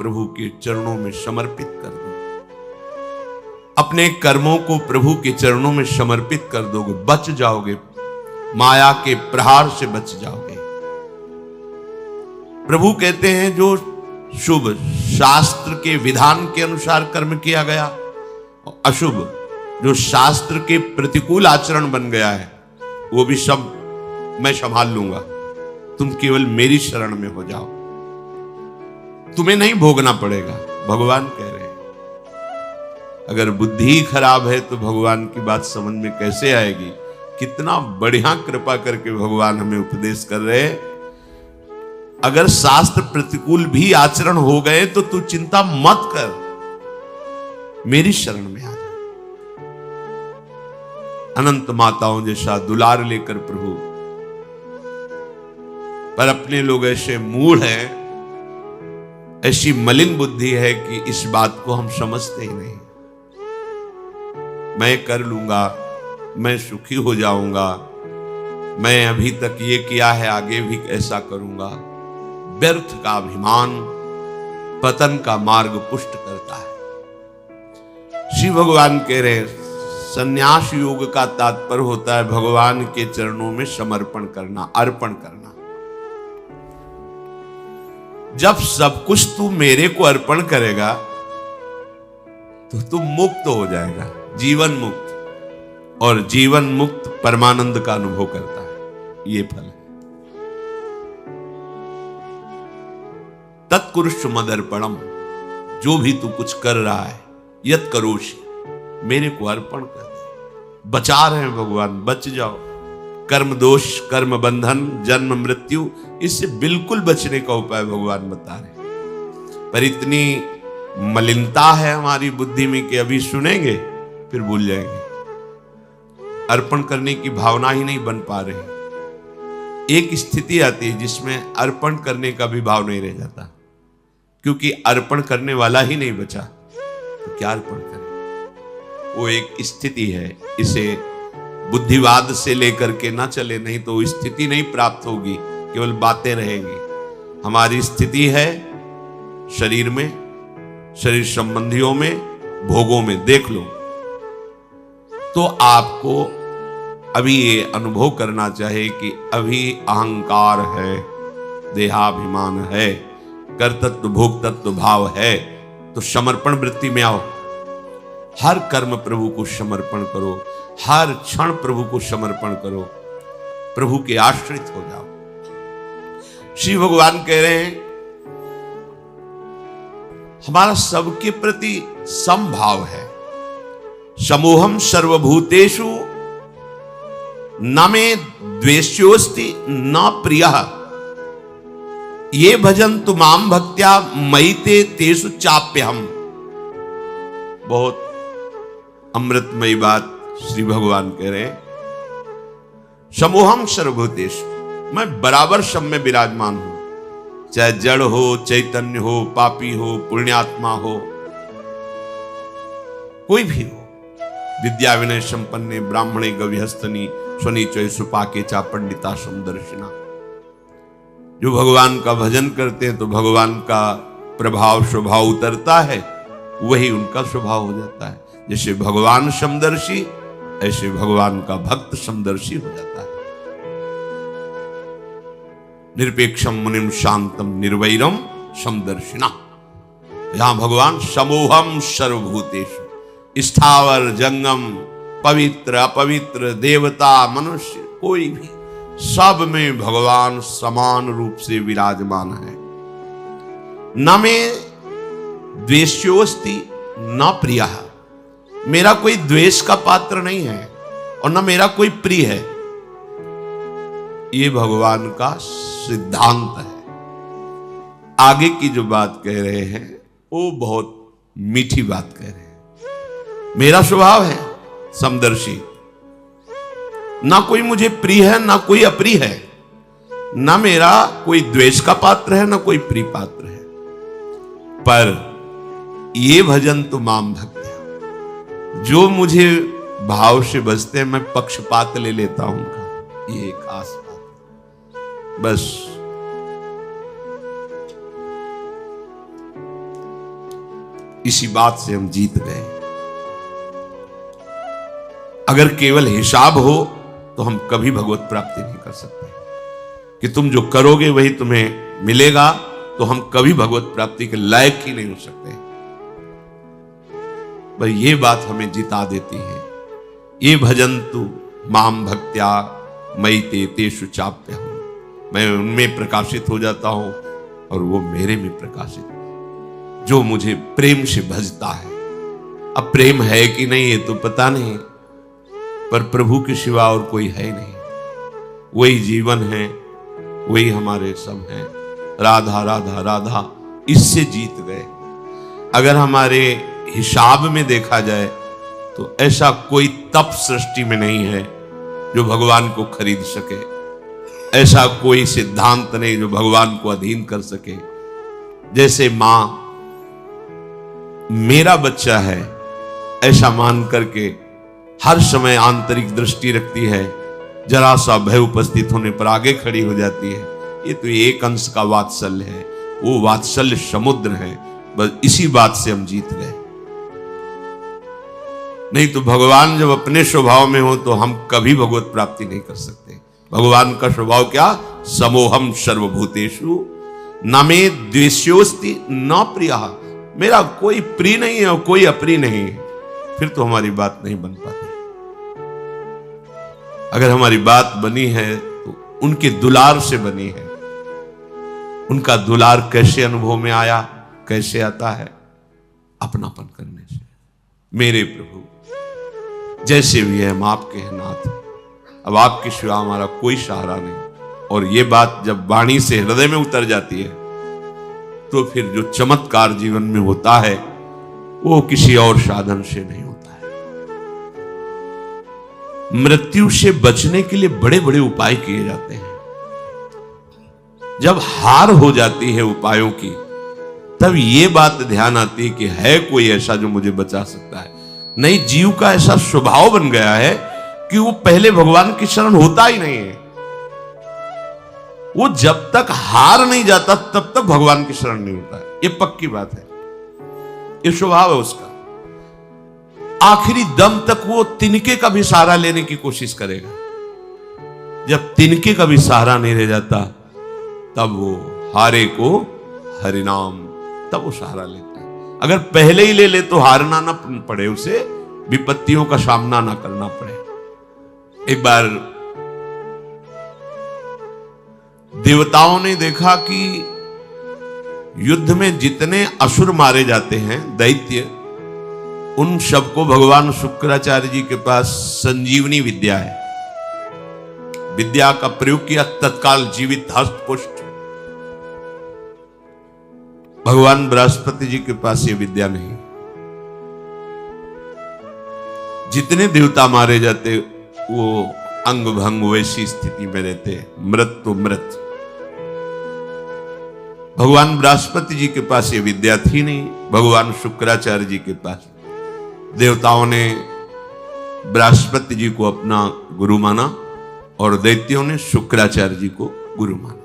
प्रभु के चरणों में समर्पित कर दो, अपने कर्मों को प्रभु के चरणों में समर्पित कर दोगे, बच जाओगे, माया के प्रहार से बच जाओगे। प्रभु कहते हैं जो शुभ शास्त्र के विधान के अनुसार कर्म किया गया, और अशुभ जो शास्त्र के प्रतिकूल आचरण बन गया है, वो भी सब मैं संभाल लूंगा, तुम केवल मेरी शरण में हो जाओ, तुम्हें नहीं भोगना पड़ेगा, भगवान कह रहे हैं। अगर बुद्धि खराब है तो भगवान की बात समझ में कैसे आएगी। कितना बढ़िया कृपा करके भगवान हमें उपदेश कर रहे हैं। अगर शास्त्र प्रतिकूल भी आचरण हो गए तो तू चिंता मत कर, मेरी शरण में आ जा। अनंत माताओं जैसा दुलार लेकर प्रभु, पर अपने लोग ऐसे मूढ़ हैं, ऐसी मलिन बुद्धि है कि इस बात को हम समझते ही नहीं। मैं कर लूंगा, मैं सुखी हो जाऊंगा, मैं अभी तक ये किया है आगे भी ऐसा करूंगा। व्यर्थ का अभिमान पतन का मार्ग पुष्ट करता है। श्री भगवान कह रहे हैं संन्यास योग का तात्पर्य होता है भगवान के चरणों में समर्पण करना, अर्पण करना। जब सब कुछ तू मेरे को अर्पण करेगा तो तू मुक्त हो जाएगा, जीवन मुक्त, और जीवन मुक्त परमानंद का अनुभव करता है। ये फल है। तत्कुरुष मदर्पणम, जो भी तू कुछ कर रहा है, यत करोषि, मेरे को अर्पण कर दे। बचा रहे हैं भगवान, बच जाओ। कर्म दोष, कर्म बंधन, जन्म मृत्यु, इससे बिल्कुल बचने का उपाय भगवान बता रहे। पर इतनी मलिनता है हमारी बुद्धि में कि अभी सुनेंगे फिर भूल जाएंगे। अर्पण करने की भावना ही नहीं बन पा रही। एक स्थिति आती है जिसमें अर्पण करने का भी भाव नहीं रह जाता, क्योंकि अर्पण करने वाला ही नहीं बचा, तो क्या अर्पण करें। वो एक स्थिति है, इसे बुद्धिवाद से लेकर के ना चले, नहीं तो स्थिति नहीं प्राप्त होगी, केवल बातें रहेंगी। हमारी स्थिति है शरीर में, शरीर संबंधियों में, भोगों में। देख लो तो आपको अभी ये अनुभव करना चाहिए कि अभी अहंकार है, देहाभिमान है, कर्तृत्व भोक्तृत्व भाव है, तो समर्पण वृत्ति में आओ। हर कर्म प्रभु को समर्पण करो, हर क्षण प्रभु को समर्पण करो, प्रभु के आश्रित हो जाओ। श्री भगवान कह रहे हैं हमारा सबके प्रति समभाव है। समोहम सर्वभूतेषु न मे द्वेष्योस्ति न प्रियः, ये भजन्तु माम भक्त्या मयि ते तेषु चाप्यहम्। बहुत अमृतमयी बात श्री भगवान कह रहे हैं। समोहम सर्वभूतेषु, मैं बराबर सब में विराजमान हूं, चाहे जड़ हो, चैतन्य हो, पापी हो, पुण्यात्मा हो, कोई भी हो। विद्या विनय संपन्ने ब्राह्मणे गविहस्तनी स्वनीचय सुपाके चा पंडिता समदर्शिना। जो भगवान का भजन करते हैं तो भगवान का प्रभाव स्वभाव उतरता है, वही उनका स्वभाव हो जाता है। जैसे भगवान समदर्शी, ऐसे भगवान का भक्त समदर्शी हो जाता है। निरपेक्षम मुनिम शांतम निर्वैरम समदर्शिना। यहां भगवान समोहम सर्वभूतेषु, स्थावर जंगम, पवित्र अपवित्र, देवता मनुष्य, कोई भी, सब में भगवान समान रूप से विराजमान है। न में द्वेष्योस्ति न प्रियः, मेरा कोई द्वेष का पात्र नहीं है और न मेरा कोई प्रिय है। ये भगवान का सिद्धांत है। आगे की जो बात कह रहे हैं वो बहुत मीठी बात कह रहे हैं। मेरा स्वभाव है समदर्शी, ना कोई मुझे प्रिय है ना कोई अप्रिय है, ना मेरा कोई द्वेष का पात्र है ना कोई प्रिय पात्र है। पर ये भजन तो माम भक्त्या, जो मुझे भाव से बजते हैं मैं पक्षपात ले लेता हूं उनका। ये खास बात बस। इसी बात से हम जीत गए। अगर केवल हिसाब हो तो हम कभी भगवत प्राप्ति नहीं कर सकते। कि तुम जो करोगे वही तुम्हें मिलेगा, तो हम कभी भगवत प्राप्ति के लायक ही नहीं हो सकते। पर यह बात हमें जिता देती है। ये भजन्तु माम भक्त्या मयि ते तेषु चाप्यहम्, मैं उनमें प्रकाशित हो जाता हूं और वो मेरे में प्रकाशित, जो मुझे प्रेम से भजता है। अब प्रेम है कि नहीं ये तो पता नहीं, पर प्रभु के सिवा और कोई है नहीं। वही जीवन है, वही हमारे सब हैं। राधा राधा राधा, इससे जीत गए। अगर हमारे हिसाब में देखा जाए तो ऐसा कोई तप सृष्टि में नहीं है जो भगवान को खरीद सके। ऐसा कोई सिद्धांत नहीं जो भगवान को अधीन कर सके। जैसे मां मेरा बच्चा है ऐसा मान करके हर समय आंतरिक दृष्टि रखती है, जरा सा भय उपस्थित होने पर आगे खड़ी हो जाती है। ये तो एक अंश का वात्सल्य है, वो वात्सल्य समुद्र है। बस इसी बात से हम जीत गए। नहीं तो भगवान जब अपने स्वभाव में हो तो हम कभी भगवत प्राप्ति नहीं कर सकते। भगवान का स्वभाव क्या? समोहम सर्वभूतेषु न मे द्वेष्योस्ति न प्रियः, मेरा कोई प्रिय नहीं है और कोई अप्रिय नहीं है। फिर तो हमारी बात नहीं बन पाती। अगर हमारी बात बनी है तो उनके दुलार से बनी है। उनका दुलार कैसे अनुभव में आया? कैसे आता है? अपनापन करने से। मेरे प्रभु जैसे भी है हम आपके हैं नाथ, अब आपके सिवा हमारा कोई सहारा नहीं। और ये बात जब वाणी से हृदय में उतर जाती है तो फिर जो चमत्कार जीवन में होता है वो किसी और साधन से नहीं होता है। मृत्यु से बचने के लिए बड़े बड़े उपाय किए जाते हैं। जब हार हो जाती है उपायों की, तब ये बात ध्यान आती है कि है कोई ऐसा जो मुझे बचा सकता है। नहीं, जीव का ऐसा स्वभाव बन गया है कि वो पहले भगवान की शरण होता ही नहीं है। वो जब तक हार नहीं जाता तब तक भगवान की शरण नहीं होता है। ये पक्की बात है, ये स्वभाव है उसका। आखिरी दम तक वो तिनके का भी सहारा लेने की कोशिश करेगा। जब तिनके का भी सहारा नहीं रह जाता तब वो हारे को हरिनाम, तब वो सहारा लेता है। अगर पहले ही ले ले तो हारना ना पड़े, उसे विपत्तियों का सामना ना करना पड़े। एक बार देवताओं ने देखा कि युद्ध में जितने असुर मारे जाते हैं, दैत्य, उन सबको भगवान शुक्राचार्य जी के पास संजीवनी विद्या है। विद्या का प्रयोग किया, तत्काल जीवित हस्त पुष्ट। भगवान बृहस्पति जी के पास ये विद्या नहीं। जितने देवता मारे जाते वो अंग भंग वैसी स्थिति में रहते, मृत तो मृत। भगवान बृहस्पति जी के पास ये विद्या थी नहीं, भगवान शुक्राचार्य जी के पास। देवताओं ने बृहस्पति जी को अपना गुरु माना और दैत्यों ने शुक्राचार्य जी को गुरु माना।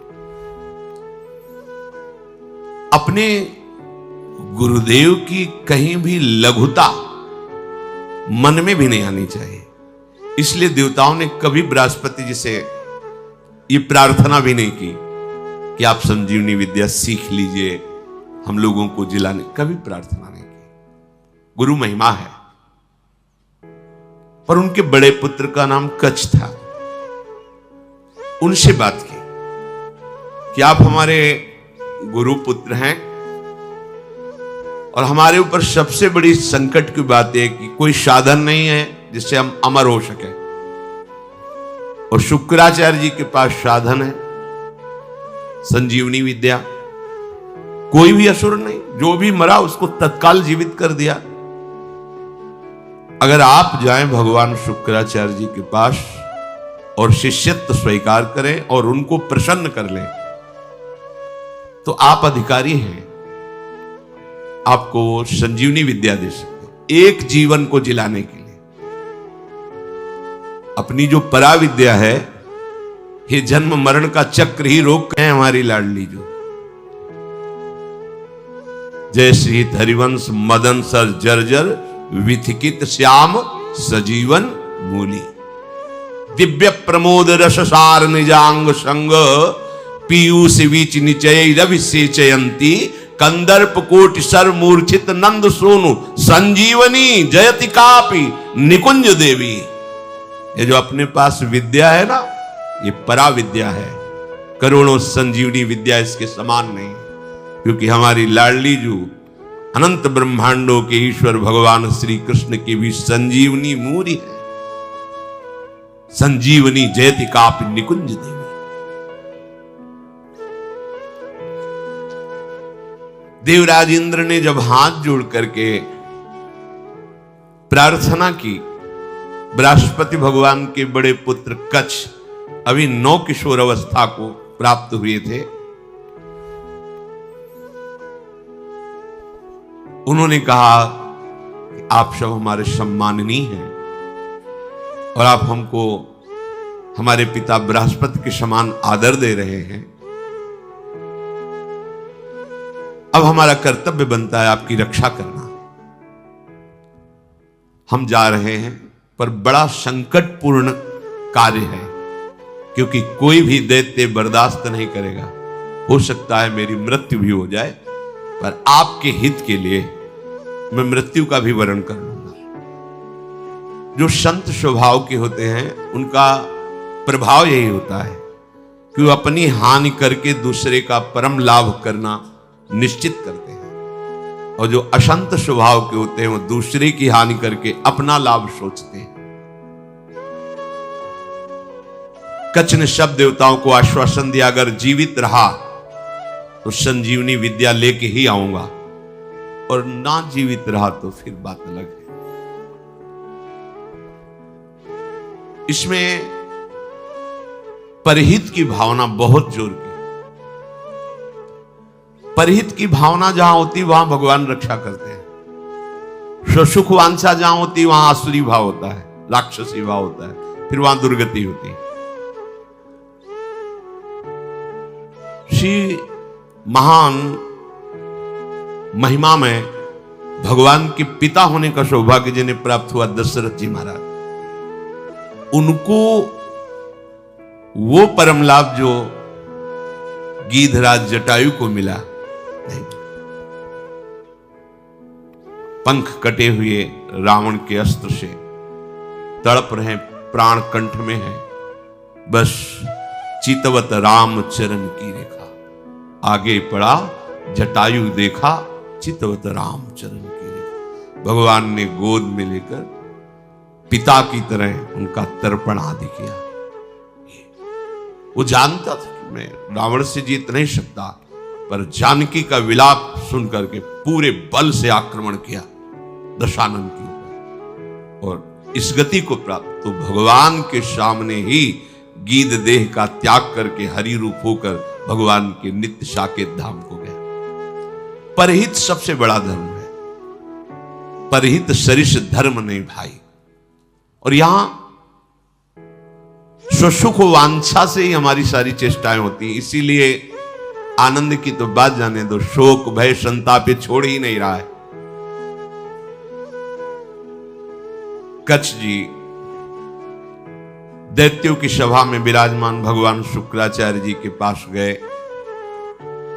अपने गुरुदेव की कहीं भी लघुता मन में भी नहीं आनी चाहिए। इसलिए देवताओं ने कभी बृहस्पति जी से ये प्रार्थना भी नहीं की कि आप संजीवनी विद्या सीख लीजिए, हम लोगों को जिलाने, कभी प्रार्थना नहीं की। गुरु महिमा है। पर उनके बड़े पुत्र का नाम कच्छ था। उनसे बात की कि आप हमारे गुरु पुत्र हैं और हमारे ऊपर सबसे बड़ी संकट की बात है कि कोई साधन नहीं है जिससे हम अमर हो सके। और शुक्राचार्य जी के पास साधन है, संजीवनी विद्या। कोई भी असुर नहीं, जो भी मरा उसको तत्काल जीवित कर दिया। अगर आप जाएं भगवान शुक्राचार्य जी के पास और शिष्यत्व स्वीकार करें और उनको प्रसन्न कर लें तो आप अधिकारी हैं, आपको संजीवनी विद्या दे सकते, एक जीवन को जिलाने के लिए। अपनी जो परा विद्या है, ये जन्म मरण का चक्र ही रोक है हमारी लाडली। जो जय श्री हरिवंश मदन सर जर्जर विथिकित श्याम सजीवन मूली। दिव्य प्रमोद रस सार निजांग संग पीयूष बीच निचय रविसेचयंती कंदर्प कोटि सर मूर्छित नंद सोनु संजीवनी जयति कापि निकुंज देवी। ये जो अपने पास विद्या है ना, ये परा विद्या है, करोड़ों संजीवनी विद्या इसके समान नहीं, क्योंकि हमारी लाडली जो अनंत ब्रह्मांडों के ईश्वर भगवान श्री कृष्ण की भी संजीवनी मूरी है। संजीवनी जयति कापि निकुंज देवी। देवराज इंद्र ने जब हाथ जोड़ करके प्रार्थना की, बृहस्पति भगवान के बड़े पुत्र कच्छ अभी 9 किशोर अवस्था को प्राप्त हुए थे, उन्होंने कहा कि आप सब हमारे सम्माननीय हैं और आप हमको हमारे पिता बृहस्पति के समान आदर दे रहे हैं। अब हमारा कर्तव्य बनता है आपकी रक्षा करना। हम जा रहे हैं, पर बड़ा संकटपूर्ण कार्य है, क्योंकि कोई भी दैत्य बर्दाश्त नहीं करेगा। हो सकता है मेरी मृत्यु भी हो जाए, पर आपके हित के लिए मैं मृत्यु का भी वरण कर लूंगा। जो संत स्वभाव के होते हैं, उनका प्रभाव यही होता है कि वो अपनी हानि करके दूसरे का परम लाभ करना निश्चित करते हैं, और जो अशांत स्वभाव के होते हैं वो दूसरे की हानि करके अपना लाभ सोचते हैं। कच्छ ने सब देवताओं को आश्वासन दिया, अगर जीवित रहा तो संजीवनी विद्या लेके ही आऊंगा, और ना जीवित रहा तो फिर बात अलग है। इसमें परहित की भावना बहुत जोर की। परहित की भावना जहां होती वहां भगवान रक्षा करते हैं। स्वसुख वांछा जहां होती वहां आसुरी भाव होता है, राक्षसी भाव होता है, फिर वहां दुर्गति होती है। श्री महान महिमा में भगवान के पिता होने का सौभाग्य जिन्हें प्राप्त हुआ दशरथ जी महाराज, उनको वो परम लाभ जो गीधराज जटायु को मिला नहीं। पंख कटे हुए रावण के अस्त्र से तड़प रहे, प्राण कंठ में है, बस चितवत राम चरण की रेखा। आगे पड़ा जटायु देखा, चितवत राम चरण की रेखा। भगवान ने गोद में लेकर पिता की तरह उनका तर्पण आदि किया। वो जानता था कि मैं रावण से जीत नहीं सकता, पर जानकी का विलाप सुन करके पूरे बल से आक्रमण किया दशानन के ऊपर, और इस गति को प्राप्त तो भगवान के सामने ही गीध देह का त्याग करके हरि रूप होकर भगवान के नित्य साकेत धाम को गया। परहित सबसे बड़ा धर्म है, परहित सरिष धर्म नहीं भाई। और यहां स्वसुख वांछा से ही हमारी सारी चेष्टाएं होती हैं, इसीलिए आनंद की तो बात जाने दो, शोक भय संताप छोड़ ही नहीं रहा है। कच्छ जी दैत्यों की सभा में विराजमान भगवान शुक्राचार्य जी के पास गए,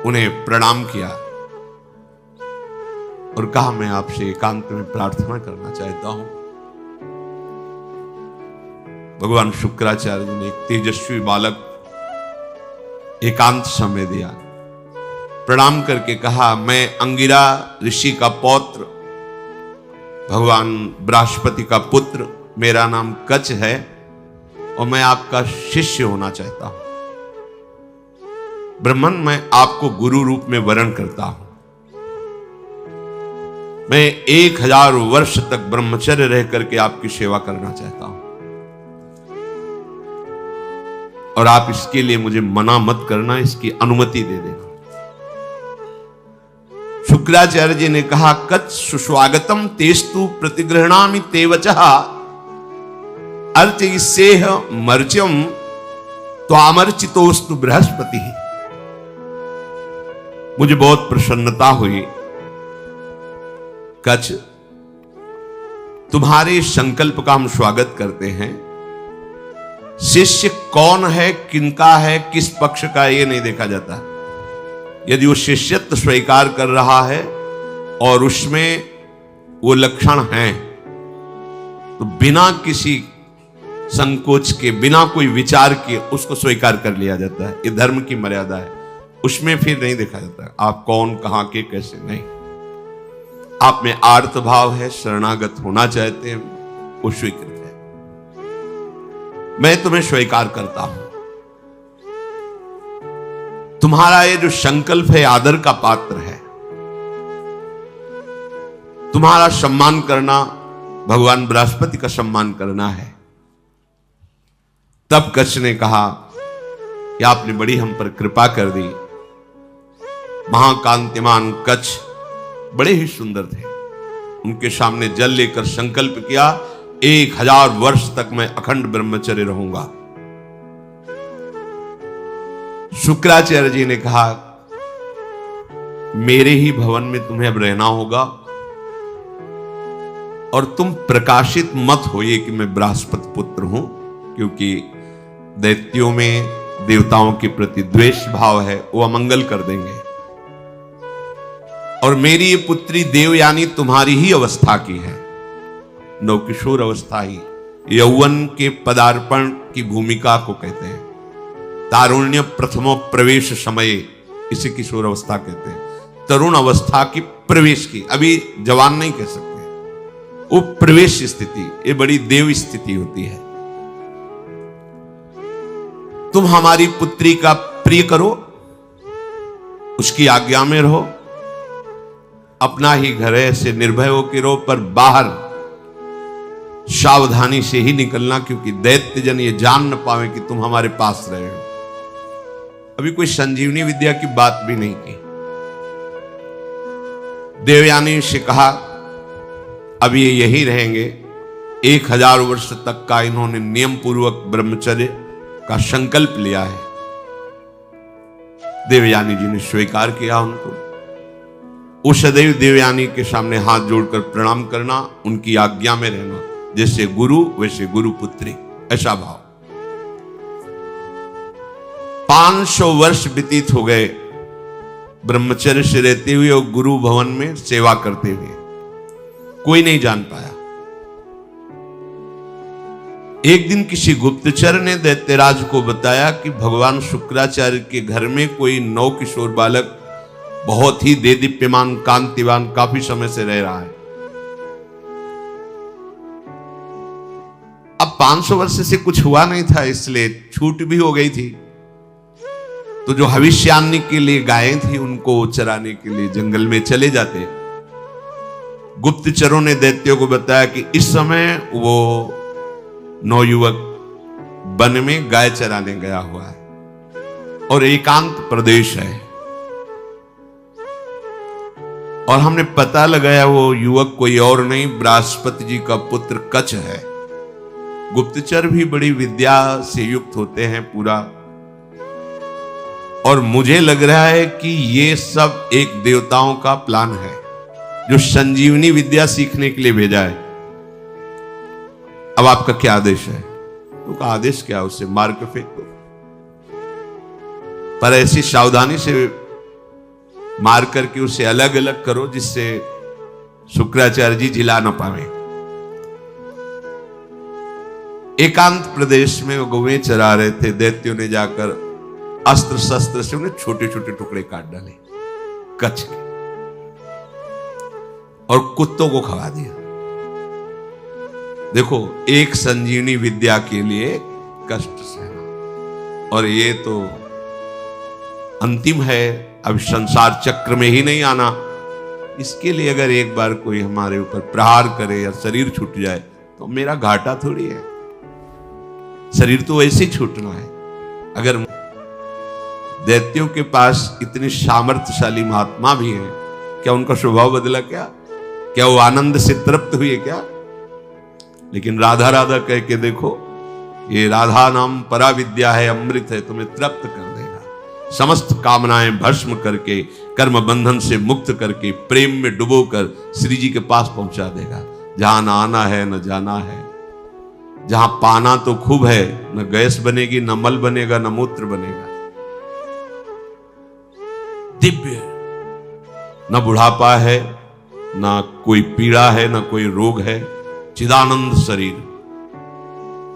उन्हें प्रणाम किया और कहा, मैं आपसे एकांत में प्रार्थना करना चाहता हूं। भगवान शुक्राचार्य जी ने एक तेजस्वी बालक एकांत समय दिया, प्रणाम करके कहा, मैं अंगिरा ऋषि का पौत्र, भगवान बृहस्पति का पुत्र, मेरा नाम कच्छ है और मैं आपका शिष्य होना चाहता हूं। ब्रह्मन, मैं आपको गुरु रूप में वरण करता हूं। मैं 1000 वर्ष तक ब्रह्मचर्य रह करके आपकी सेवा करना चाहता हूं, और आप इसके लिए मुझे मना मत करना, इसकी अनुमति दे देना। शुक्राचार्य जी ने कहा, कच्छ सुस्वागतम तेस्तु प्रतिगृह्णामि ते वचः अर्चयिष्येह मर्च्यम त्वामर्चितोस्तु बृहस्पति। मुझे बहुत प्रसन्नता हुई कच्छ, तुम्हारे संकल्प का हम स्वागत करते हैं। शिष्य कौन है, किनका है, किस पक्ष का, ये नहीं देखा जाता। यदि वो शिष्यत्व स्वीकार कर रहा है और उसमें वो लक्षण हैं, तो बिना किसी संकोच के, बिना कोई विचार के उसको स्वीकार कर लिया जाता है। ये धर्म की मर्यादा है, उसमें फिर नहीं देखा जाता आप कौन, कहां के, कैसे, नहीं। आप में आर्त भाव है, शरणागत होना चाहते हैं, वो स्वीकृत है। मैं तुम्हें स्वीकार करता हूं। तुम्हारा ये जो संकल्प है आदर का पात्र है। तुम्हारा सम्मान करना, भगवान बृहस्पति का सम्मान करना है। तब कच्छ ने कहा कि आपने बड़ी हम पर कृपा कर दी। महाकांतिमान कच्छ बड़े ही सुंदर थे। उनके सामने जल लेकर संकल्प किया, 1000 वर्ष तक मैं अखंड ब्रह्मचर्य रहूंगा। शुक्राचार्य जी ने कहा, मेरे ही भवन में तुम्हें अब रहना होगा और तुम प्रकाशित मत होइए कि मैं बृहस्पति पुत्र हूं, क्योंकि दैत्यों में देवताओं के प्रति द्वेष भाव है, वो अमंगल कर देंगे। और मेरी ये पुत्री देवयानी तुम्हारी ही अवस्था की है, नवकिशोर अवस्था ही, यौवन के पदार्पण की भूमिका को कहते हैं। तारुण्य प्रथमो प्रवेश समय, इसे किशोर अवस्था कहते हैं। तरुण अवस्था की प्रवेश की, अभी जवान नहीं कह सकते, वो प्रवेश स्थिति, ये बड़ी देव स्थिति होती है। तुम हमारी पुत्री का प्रिय करो, उसकी आज्ञा में रहो, अपना ही घर है, ऐसे निर्भय होकर रहो, पर बाहर सावधानी से ही निकलना, क्योंकि दैत्य जन ये जान न पावे कि तुम हमारे पास रहे हो। अभी कोई संजीवनी विद्या की बात भी नहीं की। देवयानी से कहा, अब ये यही रहेंगे। 1000 वर्ष तक का इन्होंने नियम पूर्वक ब्रह्मचर्य का संकल्प लिया है। देवयानी जी ने स्वीकार किया उनको। वो सदैव देवयानी के सामने हाथ जोड़कर प्रणाम करना, उनकी आज्ञा में रहना, जैसे गुरु वैसे गुरु पुत्री, ऐसा भाव। 500 वर्ष व्यतीत हो गए ब्रह्मचर्य से रहते हुए और गुरु भवन में सेवा करते हुए। कोई नहीं जान पाया। एक दिन किसी गुप्तचर ने दैत्यराज को बताया कि भगवान शुक्राचार्य के घर में कोई नवकिशोर बालक बहुत ही देदीप्यमान, कांतिवान, काफी समय से रह रहा है। अब 500 वर्ष से कुछ हुआ नहीं था, इसलिए छूट भी हो गई थी। तो जो भविष्यान्नी के लिए गायें थी, उनको चराने के लिए जंगल में चले जाते। गुप्तचरों ने दैत्यों को बताया कि इस समय वो नवयुवक वन में गाय चराने गया हुआ है और एकांत प्रदेश है, और हमने पता लगाया वो युवक कोई और नहीं, बृहस्पति जी का पुत्र कच्छ है। गुप्तचर भी बड़ी विद्या से युक्त होते हैं पूरा, और मुझे लग रहा है कि ये सब एक देवताओं का प्लान है जो संजीवनी विद्या सीखने के लिए भेजा है। अब आपका क्या आदेश है? तो का आदेश क्या, उसे मार के फेंक दो, पर ऐसी सावधानी से मार करके उसे अलग अलग करो जिससे शुक्राचार्य जी जिला न पावे। एकांत प्रदेश में वो गौएं चरा रहे थे। दैत्यों ने जाकर अस्त्र शस्त्र से उन्हें छोटे छोटे टुकड़े काट डाले कच्छ के, और कुत्तों को खवा दिया। देखो, एक संजीवनी विद्या के लिए कष्ट सहना, और ये तो अंतिम है, अब संसार चक्र में ही नहीं आना। इसके लिए अगर एक बार कोई हमारे ऊपर प्रहार करे या शरीर छूट जाए तो मेरा घाटा थोड़ी है। शरीर तो वैसे ही छूटना है। अगर दैत्यों के पास इतने सामर्थ्यशाली महात्मा भी हैं, क्या उनका स्वभाव बदला? क्या वो आनंद से तृप्त हुए क्या? लेकिन राधा राधा कह के देखो, ये राधा नाम परा विद्या है, अमृत है, तुम्हें तृप्त कर देगा। समस्त कामनाएं भस्म करके कर्म बंधन से मुक्त करके प्रेम में डुबोकर श्री जी के पास पहुंचा देगा। जहां न आना है न जाना है, जहां पाना तो खूब है, न गैस बनेगी, न मल बनेगा, न मूत्र बनेगा। दिव्य, न बुढ़ापा है, न कोई पीड़ा है, न कोई रोग है, चिदानंद शरीर।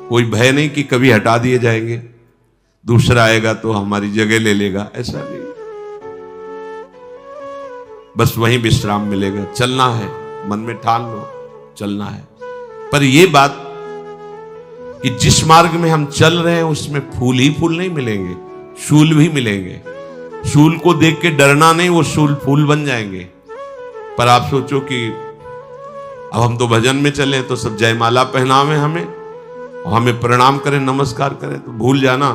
कोई भय नहीं कि कभी हटा दिए जाएंगे, दूसरा आएगा तो हमारी जगह ले लेगा, ऐसा नहीं। बस वहीं विश्राम मिलेगा। चलना है, मन में ठान लो, चलना है। पर यह बात कि जिस मार्ग में हम चल रहे हैं उसमें फूल ही फूल नहीं मिलेंगे, शूल भी मिलेंगे। शूल को देख के डरना नहीं, वो शूल फूल बन जाएंगे। पर आप सोचो कि अब हम तो भजन में चले तो सब जयमाला पहनावे हमें, और हमें प्रणाम करें, नमस्कार करें, तो भूल जाना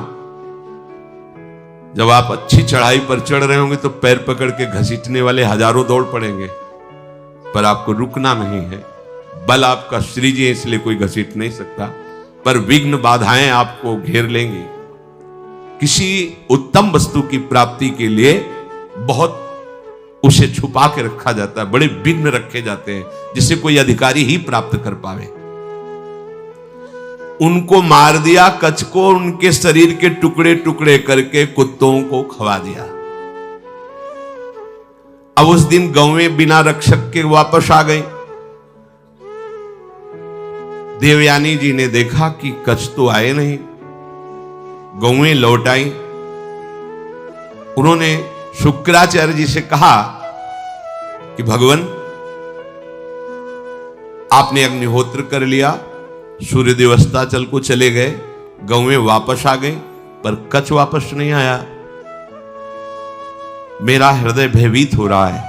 जब आप अच्छी चढ़ाई पर चढ़ रहे होंगे तो पैर पकड़ के घसीटने वाले हजारों दौड़ पड़ेंगे, पर आपको रुकना नहीं है। बल आपका श्री जी, इसलिए कोई घसीट नहीं सकता, पर विघ्न बाधाएं आपको घेर लेंगी। किसी उत्तम वस्तु की प्राप्ति के लिए बहुत उसे छुपा के रखा जाता है, बड़े विघ्न रखे जाते हैं जिसे कोई अधिकारी ही प्राप्त कर पावे। उनको मार दिया कच्छ को, उनके शरीर के टुकड़े टुकड़े करके कुत्तों को खवा दिया। अब उस दिन गौएं बिना रक्षक के वापस आ गई। देवयानी जी ने देखा कि कच्छ तो आए नहीं, गौएं लौट आई। उन्होंने शुक्राचार्य जी से कहा कि भगवान, आपने अग्निहोत्र कर लिया, सूर्यदेव अस्ताचल को चले गए, गौएं वापस आ गई, पर कच्छ वापस नहीं आया। मेरा हृदय भयभीत हो रहा है,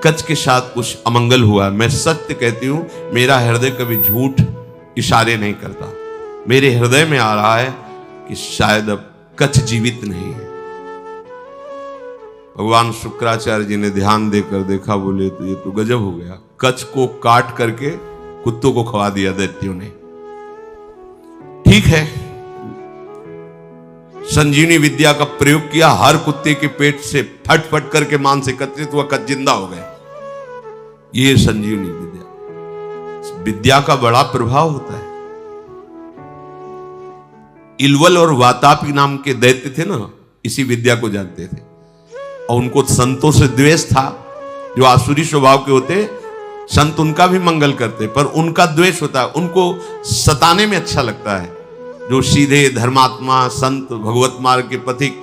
कच्छ के साथ कुछ अमंगल हुआ। मैं सत्य कहती हूं, मेरा हृदय कभी झूठ इशारे नहीं करता। मेरे हृदय में आ रहा है कि शायद अब कच्छ जीवित नहीं है। भगवान शुक्राचार्य जी ने ध्यान देकर देखा, बोले तो ये तो गजब हो गया, कच्छ को काट करके कुत्तों को खवा दिया दैत्यों ने। ठीक है, संजीवनी विद्या का प्रयोग किया, हर कुत्ते के पेट से फट फट करके मांस एकत्रित हुआ, कच्छ जिंदा हो गए। ये संजीवनी विद्या, विद्या का बड़ा प्रभाव होता है। इलवल और वातापी नाम के दैत्य थे ना, इसी विद्या को जानते थे, और उनको संतों से द्वेष था। जो आसुरी स्वभाव के होते, संत उनका भी मंगल करते, पर उनका द्वेष होता है, उनको सताने में अच्छा लगता है। जो सीधे धर्मात्मा संत भगवत मार्ग के पथिक,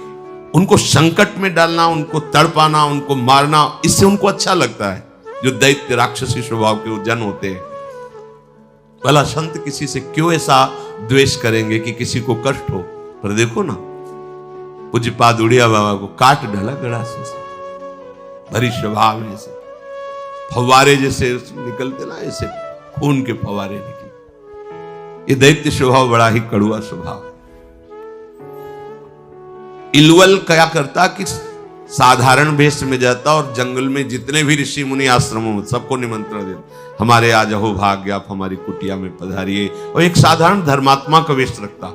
उनको संकट में डालना, उनको तड़पाना, उनको मारना, इससे उनको अच्छा लगता है। जो दैत्य राक्षसी स्वभाव के जन होते हैं, भला संत किसी से क्यों ऐसा द्वेष करेंगे कि किसी को कष्ट हो। पर देखो ना, पूज्यपाद उड़िया बाबा को काट डाला गड़ासे से, भरी स्वभाव से फव्वारे जैसे निकलते ना, ऐसे खून के फव्वारे निकले। ये दैत्य स्वभाव बड़ा ही कड़ुआ स्वभाव। इलवल क्या करता कि साधारण वेश में जाता और जंगल में जितने भी ऋषि मुनि आश्रमों में सबको निमंत्रण देता, हमारे आज अहो भाग्य, आप हमारी कुटिया में पधारिए, और एक साधारण धर्मात्मा का वेश रखता।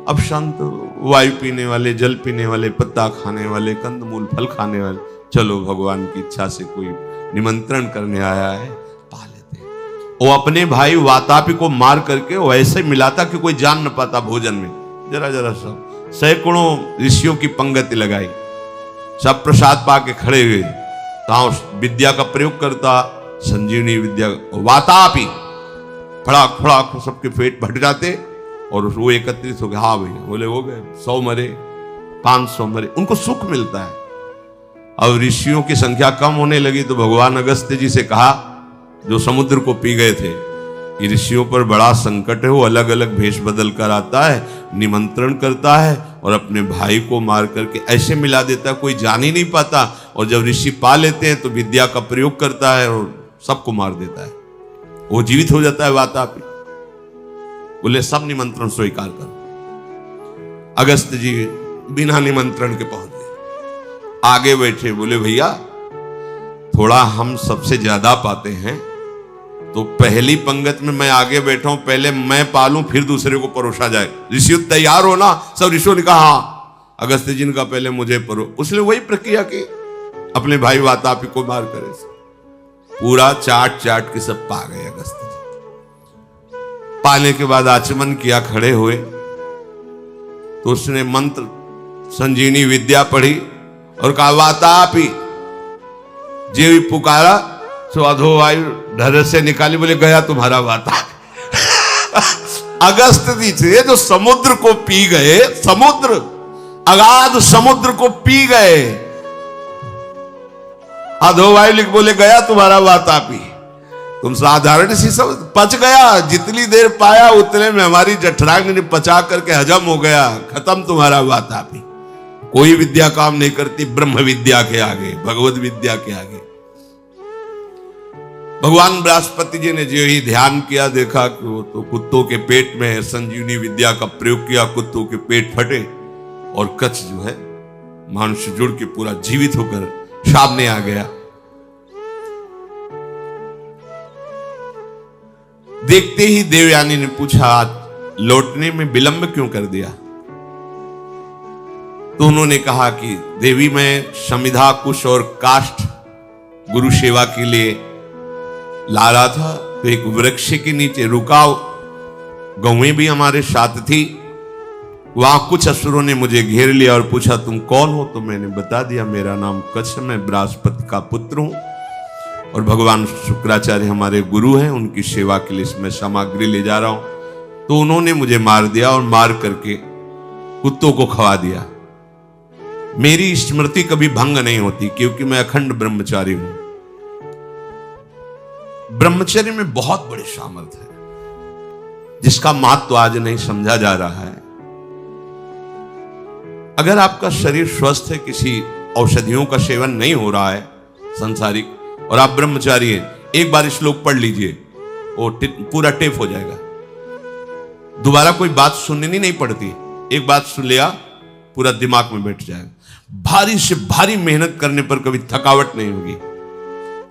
अब शांत वायु पीने वाले, जल पीने वाले, पत्ता खाने वाले, कंदमूल फल खाने वाले, चलो भगवान की इच्छा से कोई निमंत्रण करने आया है, पा लेते हैं। वो अपने भाई वातापी को मार करके वो ऐसे मिलाता कि कोई जान न पाता भोजन में। जरा जरा सब सैकड़ों ऋषियों की पंगति लगाई, सब प्रसाद पा के खड़े हुए, तो विद्या का प्रयोग करता, संजीवनी विद्या। वातापी फड़ाक फड़ाक सबके पेट भट जाते, और वो एकत्रित हो गए। हाँ भैया, बोले हो गए, 100 मरे, 500 मरे, उनको सुख मिलता है। अब ऋषियों की संख्या कम होने लगी तो भगवान अगस्त्य जी से कहा, जो समुद्र को पी गए थे, कि ऋषियों पर बड़ा संकट है, वो अलग अलग भेष बदल कर आता है, निमंत्रण करता है, और अपने भाई को मार करके ऐसे मिला देता है कोई जान ही नहीं पाता, और जब ऋषि पा लेते हैं तो विद्या का प्रयोग करता है और सबको मार देता है, वो जीवित हो जाता है। वातापी बोले सब निमंत्रण स्वीकार करो। अगस्त्य जी बिना निमंत्रण के पहुंच गए, आगे बैठे, बोले भैया थोड़ा हम सबसे ज्यादा पाते हैं, तो पहली पंगत में मैं आगे बैठा हूं, पहले मैं पालूं फिर दूसरे को परोसा जाए। ऋषि तैयार हो ना? सब ऋषियों ने कहा हाँ। अगस्त जी का पहले मुझे परो। उसने वही प्रक्रिया की, अपने भाई वातापी को मार करे, पूरा चाट चाट के सब पा गए अगस्त जी। पाने के बाद आचमन किया, खड़े हुए तो उसने मंत्र संजीवनी विद्या पढ़ी और कहा वातापी, जे भी पुकारा तो अधो वायु ढर से निकाली, बोले गया तुम्हारा वातापी। अगस्त जी थे जो समुद्र को पी गए, समुद्र, अगाध समुद्र को पी गए। अधो वायु लिख बोले गया तुम्हारा वातापी। तुम साधारण सी सब पच गया, जितनी देर पाया उतने में हमारी जठराग्नि ने पचा करके हजम हो गया, खत्म तुम्हारा वातापी। कोई विद्या काम नहीं करती ब्रह्म विद्या के आगे, भगवत विद्या के आगे। भगवान बृहस्पति जी ने जो ही ध्यान किया, देखा कि वो तो कुत्तों के पेट में है, संजीवनी विद्या का प्रयोग किया, कुत्तों के पेट फटे और कच्छ जो है मनुष्य जुड़ के पूरा जीवित होकर सामने आ गया। देखते ही देवयानी ने पूछा लौटने में विलंब क्यों कर दिया? तो उन्होंने कहा कि देवी मैं समिधा कुश और काष्ठ गुरु सेवा के लिए ला रहा था, तो एक वृक्ष के नीचे रुका, गौएं भी हमारे साथ थी। वहां कुछ असुरों ने मुझे घेर लिया और पूछा तुम कौन हो? तो मैंने बता दिया मेरा नाम कच्छ, मैं बृहस्पति का पुत्र हूं और भगवान शुक्राचार्य हमारे गुरु हैं, उनकी सेवा के लिए इसमें सामग्री ले जा रहा हूं। तो उन्होंने मुझे मार दिया और मार करके कुत्तों को खवा दिया। मेरी स्मृति कभी भंग नहीं होती क्योंकि मैं अखंड ब्रह्मचारी हूं। ब्रह्मचर्य में बहुत बड़े सामर्थ्य है जिसका महत्व आज नहीं समझा जा रहा है। अगर आपका शरीर स्वस्थ है, किसी औषधियों का सेवन नहीं हो रहा है संसारिक, और आप ब्रह्मचारी हैं, एक बार श्लोक पढ़ लीजिए, वो पूरा टेप हो जाएगा। दोबारा कोई बात सुननी नहीं पड़ती, एक बात सुन लिया पूरा दिमाग में बैठ जाएगा। भारी से भारी मेहनत करने पर कभी थकावट नहीं होगी।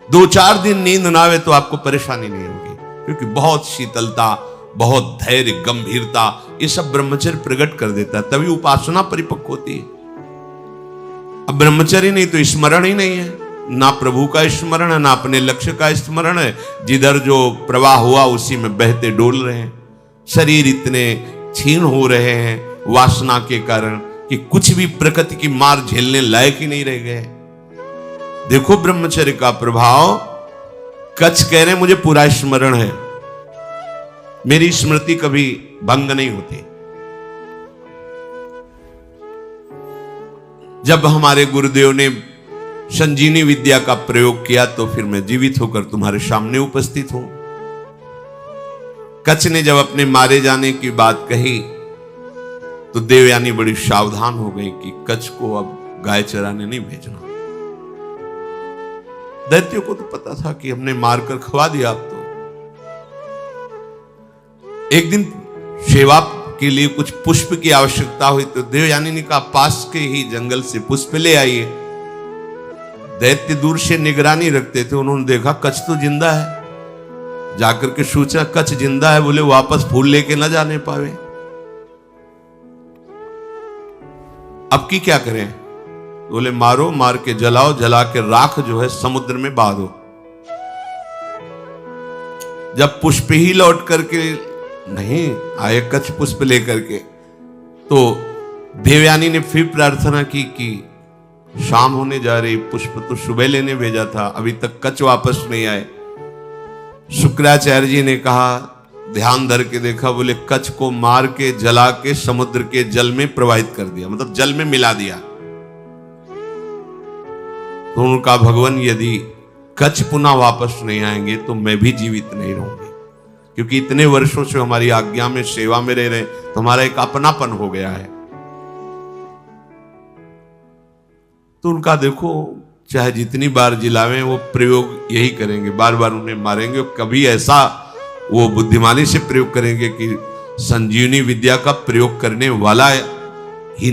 2-4 दिन नींद ना आवे तो आपको परेशानी नहीं होगी, क्योंकि बहुत शीतलता, बहुत धैर्य, गंभीरता, ये सब ब्रह्मचर्य प्रकट कर देता है, तभी उपासना परिपक्व होती है। अब ब्रह्मचर्य नहीं तो स्मरण ही नहीं है, ना प्रभु का स्मरण है, ना अपने लक्ष्य का स्मरण है। जिधर जो प्रवाह हुआ उसी में बहते डोल रहे हैं। शरीर इतने क्षीण हो रहे हैं वासना के कारण कि कुछ भी प्रकृति की मार झेलने लायक ही नहीं रह गए। देखो ब्रह्मचर्य का प्रभाव। कच्छ कह रहे मुझे पूरा स्मरण है, मेरी स्मृति कभी भंग नहीं होती। जब हमारे गुरुदेव ने संजीवनी विद्या का प्रयोग किया तो फिर मैं जीवित होकर तुम्हारे सामने उपस्थित हूं। कच्छ ने जब अपने मारे जाने की बात कही तो देवयानी बड़ी सावधान हो गई कि कच्छ को अब गाय चराने नहीं भेजना। दैत्यों को तो पता था कि हमने मारकर खवा दिया। अब तो एक दिन सेवा के लिए कुछ पुष्प की आवश्यकता हुई तो देवयानी ने कहा पास के ही जंगल से पुष्प ले आइए। दैत्य दूर से निगरानी रखते थे, उन्होंने देखा कच्छ तो जिंदा है, जाकर के सोचा कच्छ जिंदा है, बोले वापस फूल लेके न जाने पावे, अब की क्या करें? बोले मारो, मार के जलाओ, जला के राख जो है समुद्र में बहा दो। जब पुष्प ही लौट करके नहीं आए कच्छ पुष्प लेकर के, तो देवयानी ने फिर प्रार्थना की कि शाम होने जा रही, पुष्प तो सुबह लेने भेजा था, अभी तक कच्छ वापस नहीं आए। शुक्राचार्य जी ने कहा, ध्यान धर के देखा, बोले कच्छ को मार के जला के समुद्र के जल में प्रवाहित कर दिया, मतलब जल में मिला दिया। तो उनका भगवान यदि कच्छ पुनः वापस नहीं आएंगे तो मैं भी जीवित नहीं रहूंगी, क्योंकि इतने वर्षों से हमारी आज्ञा में सेवा में रह रहे तो हमारा एक अपनापन हो गया है। तो उनका देखो चाहे जितनी बार जिलावें वो प्रयोग यही करेंगे, बार बार उन्हें मारेंगे। कभी ऐसा वो बुद्धिमानी से प्रयोग करेंगे कि संजीवनी विद्या का प्रयोग करने वाला ही